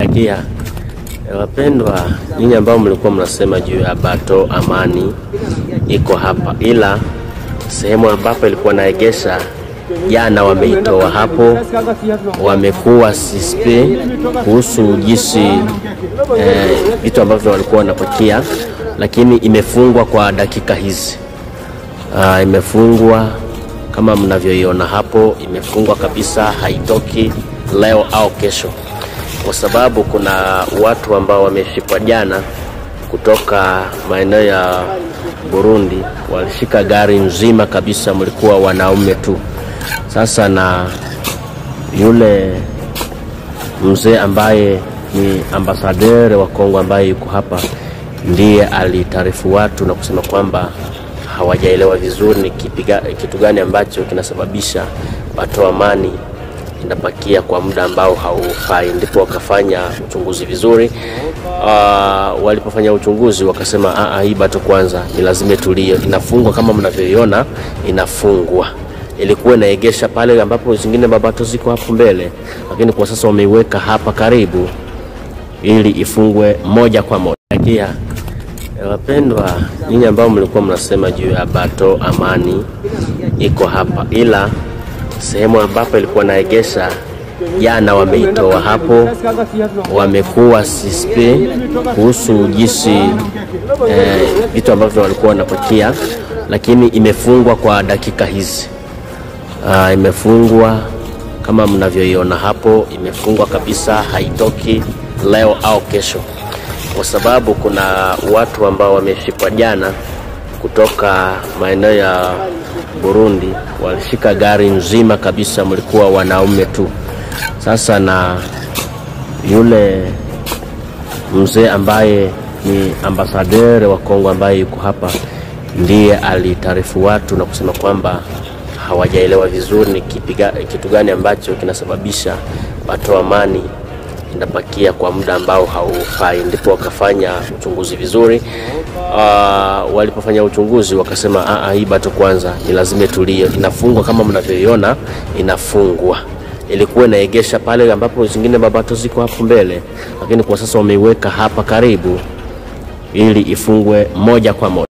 Kia wapendwa, nyinyi ambao mlikuwa mnasema juu ya Bato Amani iko hapa, ila sehemu ambapo ilikuwa naegesha jana wameitoa hapo, wamekuwa sispe kuhusu jinsi vitu ambavyo walikuwa wanapakia, lakini imefungwa kwa dakika hizi. Imefungwa kama mnavyoiona hapo, imefungwa kabisa, haitoki leo au kesho, kwa sababu kuna watu ambao wameshikwa jana kutoka maeneo ya Burundi, walishika gari nzima kabisa, mlikuwa wanaume tu. Sasa na yule mzee ambaye ni ambasaderi wa Kongo ambaye yuko hapa, ndiye alitarifu watu na kusema kwamba hawajaelewa vizuri ni kitu gani ambacho kinasababisha Bato Amani inapakia kwa muda ambao haufai. Ndipo wakafanya uchunguzi vizuri. Walipofanya uchunguzi wakasema hii Bato kwanza ni lazima tulie, inafungwa kama mnavyoiona, inafungwa. Ilikuwa inaegesha pale ambapo zingine Bato ziko hapo mbele, lakini kwa sasa wameiweka hapa karibu ili ifungwe moja kwa moja. Kia wapendwa, nyinyi ambao mlikuwa mnasema juu ya Bato Amani iko hapa, ila sehemu ambapo ilikuwa naegesha jana wameitoa hapo, wamekuwa sispe kuhusu jinsi vitu ambavyo walikuwa wanapakia, lakini imefungwa kwa dakika hizi. Imefungwa kama mnavyoiona hapo, imefungwa kabisa, haitoki leo au kesho, kwa sababu kuna watu ambao wameshikwa jana kutoka maeneo ya Burundi, walishika gari nzima kabisa, mlikuwa wanaume tu. Sasa na yule mzee ambaye ni ambasaderi wa Kongo ambaye yuko hapa, ndiye alitarifu watu na kusema kwamba hawajaelewa vizuri ni kitu gani ambacho kinasababisha Bato Amani inapakia kwa muda ambao haufai. Ndipo wakafanya uchunguzi vizuri. Walipofanya uchunguzi wakasema hii Bato kwanza ni lazima tulie, inafungwa kama mnavyoiona, inafungwa. Ilikuwa inaegesha pale ambapo zingine Bato ziko hapo mbele, lakini kwa sasa wameiweka hapa karibu ili ifungwe moja kwa moja.